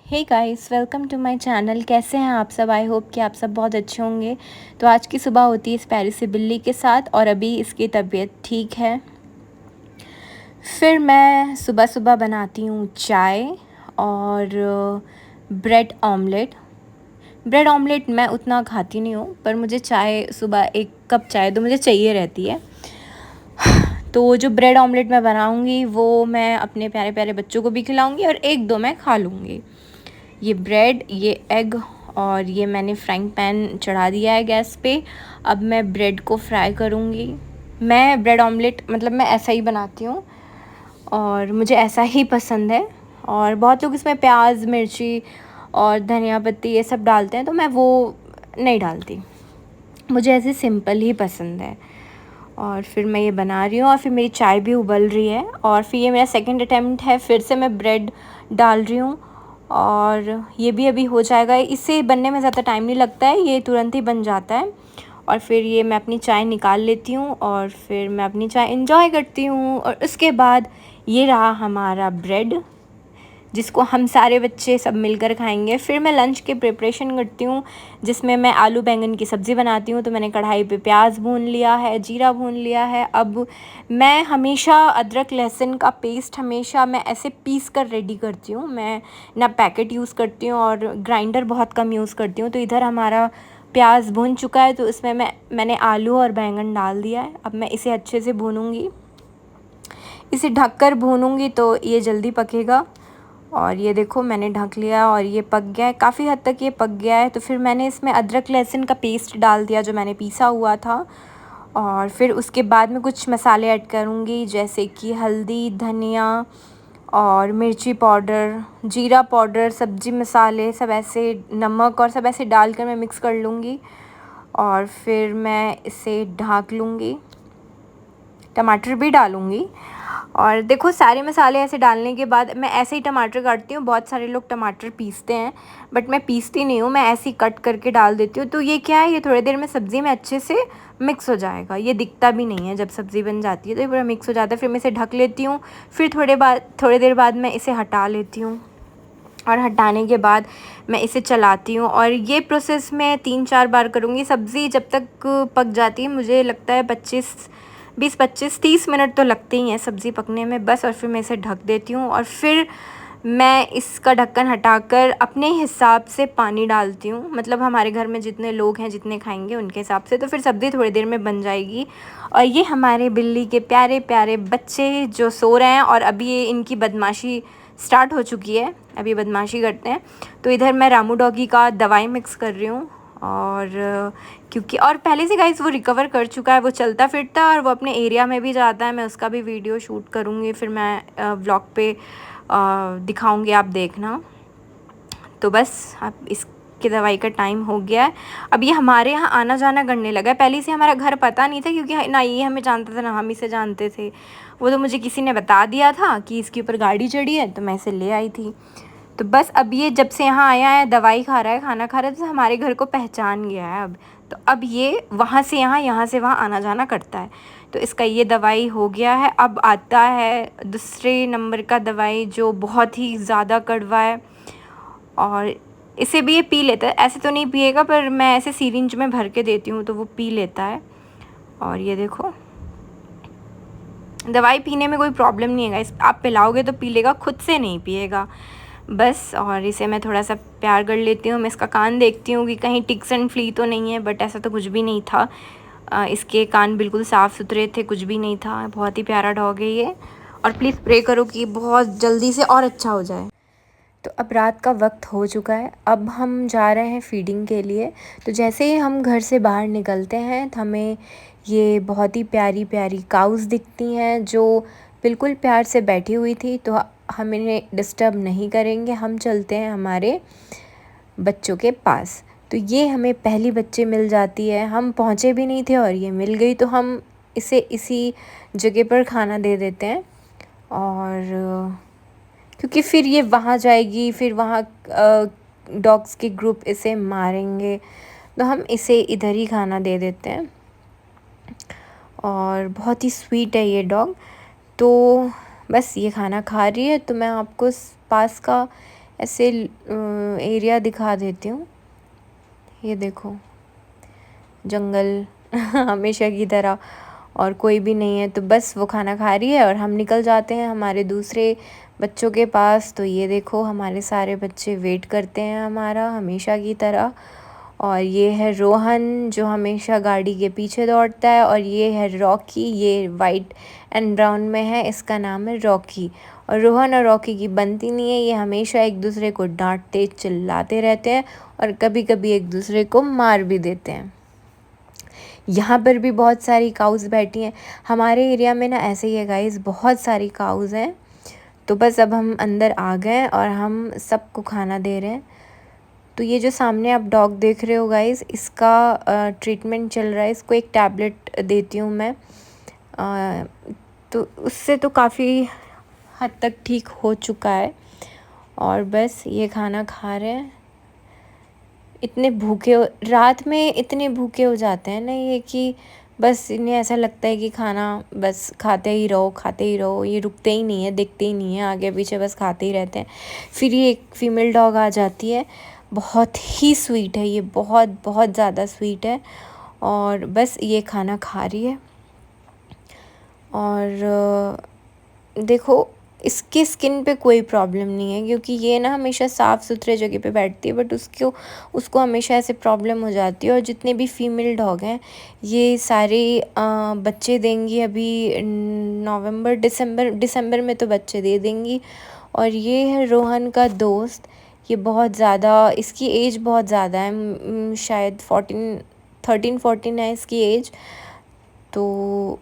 Hey guys, welcome to my channel. कैसे हैं आप सब? आई होप कि आप सब बहुत अच्छे होंगे। तो आज की सुबह होती है इस प्यारी सी बिल्ली के साथ और अभी इसकी तबीयत ठीक है। फिर मैं सुबह सुबह बनाती हूँ चाय और ब्रेड ऑमलेट। ब्रेड ऑमलेट मैं उतना खाती नहीं हूँ, पर मुझे चाय, सुबह 1 कप चाय तो मुझे चाहिए रहती है। तो जो ब्रेड ऑमलेट मैं बनाऊँगी वो मैं अपने प्यारे प्यारे बच्चों को भी खिलाऊँगी और 1-2 मैं खा लूँगी। ये ब्रेड, ये एग और ये मैंने फ्राइंग पैन चढ़ा दिया है गैस पे। अब मैं ब्रेड को फ्राई करूँगी। मैं ब्रेड ऑमलेट मतलब मैं ऐसा ही बनाती हूँ और मुझे ऐसा ही पसंद है। और बहुत लोग इसमें प्याज, मिर्ची और धनिया पत्ती ये सब डालते हैं, तो मैं वो नहीं डालती। मुझे ऐसे सिंपल ही पसंद है। और फिर मैं ये बना रही हूँ और फिर मेरी चाय भी उबल रही है और फिर ये मेरा सेकंड अटेम्प्ट है। फिर से मैं ब्रेड डाल रही हूँ और ये भी अभी हो जाएगा। इससे बनने में ज़्यादा टाइम नहीं लगता है, ये तुरंत ही बन जाता है। और फिर ये मैं अपनी चाय निकाल लेती हूँ और फिर मैं अपनी चाय एंजॉय करती हूँ। और उसके बाद ये रहा हमारा ब्रेड, जिसको हम सारे बच्चे सब मिलकर खाएंगे। फिर मैं लंच की प्रिपरेशन करती हूँ, जिसमें मैं आलू बैंगन की सब्ज़ी बनाती हूँ। तो मैंने कढ़ाई पे प्याज भून लिया है, जीरा भून लिया है। अब मैं हमेशा अदरक लहसुन का पेस्ट हमेशा मैं ऐसे पीस कर रेडी करती हूँ। मैं ना पैकेट यूज़ करती हूँ और ग्राइंडर बहुत कम यूज़ करती हूँ। तो इधर हमारा प्याज भून चुका है, तो इसमें मैंने आलू और बैंगन डाल दिया है। अब मैं इसे अच्छे से भूनूँगी, इसे ढककर भूनूँगी तो ये जल्दी पकेगा। और ये देखो मैंने ढक लिया और ये पक गया है, काफ़ी हद तक ये पक गया है। तो फिर मैंने इसमें अदरक लहसुन का पेस्ट डाल दिया जो मैंने पीसा हुआ था। और फिर उसके बाद में कुछ मसाले ऐड करूँगी, जैसे कि हल्दी, धनिया और मिर्ची पाउडर, जीरा पाउडर, सब्ज़ी मसाले सब ऐसे, नमक और सब ऐसे डालकर मैं मिक्स कर लूँगी। और फिर मैं इसे ढक लूँगी, टमाटर भी डालूँगी। और देखो सारे मसाले ऐसे डालने के बाद मैं ऐसे ही टमाटर काटती हूँ। बहुत सारे लोग टमाटर पीसते हैं, बट मैं पीसती नहीं हूँ, मैं ऐसे ही कट करके डाल देती हूँ। तो ये क्या है, ये थोड़ी देर में सब्ज़ी में अच्छे से मिक्स हो जाएगा। ये दिखता भी नहीं है, जब सब्ज़ी बन जाती है तो ये पूरा मिक्स हो जाता है। फिर मैं इसे ढक लेती हूँ। फिर थोड़ी देर बाद मैं इसे हटा लेती हूँ और हटाने के बाद मैं इसे चलाती हूँ। और ये प्रोसेस मैं 3-4 बार करूँगी। सब्ज़ी जब तक पक जाती है, मुझे लगता है 20-25-30 मिनट तो लगते ही हैं सब्ज़ी पकने में बस। और फिर मैं इसे ढक देती हूँ और फिर मैं इसका ढक्कन हटाकर अपने हिसाब से पानी डालती हूँ। मतलब हमारे घर में जितने लोग हैं, जितने खाएंगे उनके हिसाब से। तो फिर सब्ज़ी थोड़ी देर में बन जाएगी। और ये हमारे बिल्ली के प्यारे प्यारे बच्चे जो सो रहे हैं और अभी ये इनकी बदमाशी स्टार्ट हो चुकी है, अभी बदमाशी करते हैं। तो इधर मैं रामू डॉगी का दवाई मिक्स कर रही हूँ। और क्योंकि और पहले से गाइस वो रिकवर कर चुका है, वो चलता फिरता है और वो अपने एरिया में भी जाता है। मैं उसका भी वीडियो शूट करूँगी, फिर मैं व्लॉग पे दिखाऊँगी, आप देखना। तो बस अब इसकी दवाई का टाइम हो गया है। अब ये हमारे यहाँ आना जाना करने लगा है। पहले से हमारा घर पता नहीं था, क्योंकि ना ये हमें जानता था ना हम इसे जानते थे। वो तो मुझे किसी ने बता दिया था कि इसके ऊपर गाड़ी चढ़ी है, तो मैं इसे ले आई थी। तो बस अब ये जब से यहाँ आया है, दवाई खा रहा है, खाना खा रहा है, तो हमारे घर को पहचान गया है अब। तो अब ये वहाँ से यहाँ, यहाँ से वहाँ आना जाना करता है। तो इसका ये दवाई हो गया है। अब आता है दूसरे नंबर का दवाई, जो बहुत ही ज़्यादा कड़वा है और इसे भी ये पी लेता है। ऐसे तो नहीं पिएगा, पर मैं ऐसे सिरिंज में भर के देती हूँ तो वो पी लेता है। और ये देखो, दवाई पीने में कोई प्रॉब्लम नहीं है गाइस, आप पिलाओगे तो पी लेगा, खुद से नहीं पिएगा बस। और इसे मैं थोड़ा सा प्यार कर लेती हूँ। मैं इसका कान देखती हूँ कि कहीं टिक्स एंड फ्ली तो नहीं है, बट ऐसा तो कुछ भी नहीं था। इसके कान बिल्कुल साफ़ सुथरे थे, कुछ भी नहीं था। बहुत ही प्यारा डॉग है ये। और प्लीज़ प्रे करो कि बहुत जल्दी से और अच्छा हो जाए। तो अब रात का वक्त हो चुका है, अब हम जा रहे हैं फीडिंग के लिए। तो जैसे ही हम घर से बाहर निकलते हैं, तो हमें ये बहुत ही प्यारी प्यारी काउज़ दिखती हैं, जो बिल्कुल प्यार से बैठी हुई थी। तो हम इन्हें डिस्टर्ब नहीं करेंगे, हम चलते हैं हमारे बच्चों के पास। तो ये हमें पहली बच्चे मिल जाती है, हम पहुँचे भी नहीं थे और ये मिल गई। तो हम इसे इसी जगह पर खाना दे देते हैं। और क्योंकि फिर ये वहाँ जाएगी, फिर वहाँ डॉग्स के ग्रुप इसे मारेंगे, तो हम इसे इधर ही खाना दे देते हैं। और बहुत ही स्वीट है ये डॉग। तो बस ये खाना खा रही है, तो मैं आपको पास का ऐसे एरिया दिखा देती हूँ। ये देखो जंगल हमेशा की तरह, और कोई भी नहीं है। तो बस वो खाना खा रही है और हम निकल जाते हैं हमारे दूसरे बच्चों के पास। तो ये देखो हमारे सारे बच्चे वेट करते हैं हमारा हमेशा की तरह। और ये है रोहन जो हमेशा गाड़ी के पीछे दौड़ता है, और ये है रॉकी, ये वाइट एंड ब्राउन में है, इसका नाम है रॉकी। और रोहन और रॉकी की बनती नहीं है, ये हमेशा एक दूसरे को डांटते चिल्लाते रहते हैं और कभी कभी एक दूसरे को मार भी देते हैं। यहाँ पर भी बहुत सारी काउज़ बैठी हैं। हमारे एरिया में ना ऐसे ही है गाइस, बहुत सारी काउज़ हैं। तो बस अब हम अंदर आ गए और हम सबको खाना दे रहे हैं। तो ये जो सामने आप डॉग देख रहे हो गाइस, इसका ट्रीटमेंट चल रहा है। इसको एक टैबलेट देती हूँ मैं, तो उससे तो काफ़ी हद तक ठीक हो चुका है। और बस ये खाना खा रहे हैं। इतने भूखे रात में इतने भूखे हो जाते हैं ना ये, कि बस इन्हें ऐसा लगता है कि खाना बस खाते ही रहो खाते ही रहो। ये रुकते ही नहीं है, दिखते ही नहीं है आगे पीछे, बस खाते ही रहते हैं। फिर ये एक फ़ीमेल डॉग आ जाती है, बहुत ही स्वीट है ये, बहुत बहुत ज़्यादा स्वीट है। और बस ये खाना खा रही है। और देखो इसके स्किन पे कोई प्रॉब्लम नहीं है, क्योंकि ये ना हमेशा साफ़ सुथरे जगह पे बैठती है, बट उसको हमेशा ऐसे प्रॉब्लम हो जाती है। और जितने भी फ़ीमेल डॉग हैं ये सारे बच्चे देंगी अभी नवंबर दिसंबर में तो बच्चे दे देंगी। और ये है रोहन का दोस्त, ये बहुत ज़्यादा, इसकी एज बहुत ज़्यादा है, शायद 13-14 है इसकी एज। तो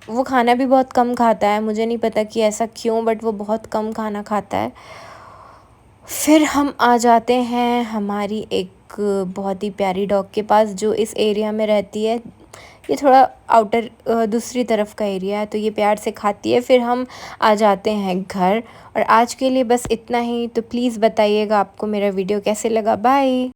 वो खाना भी बहुत कम खाता है, मुझे नहीं पता कि ऐसा क्यों, बट वो बहुत कम खाना खाता है। फिर हम आ जाते हैं हमारी एक बहुत ही प्यारी डॉग के पास जो इस एरिया में रहती है। ये थोड़ा आउटर दूसरी तरफ का एरिया है, तो ये प्यार से खाती है। फिर हम आ जाते हैं घर, और आज के लिए बस इतना ही। तो प्लीज़ बताइएगा आपको मेरा वीडियो कैसे लगा। बाय।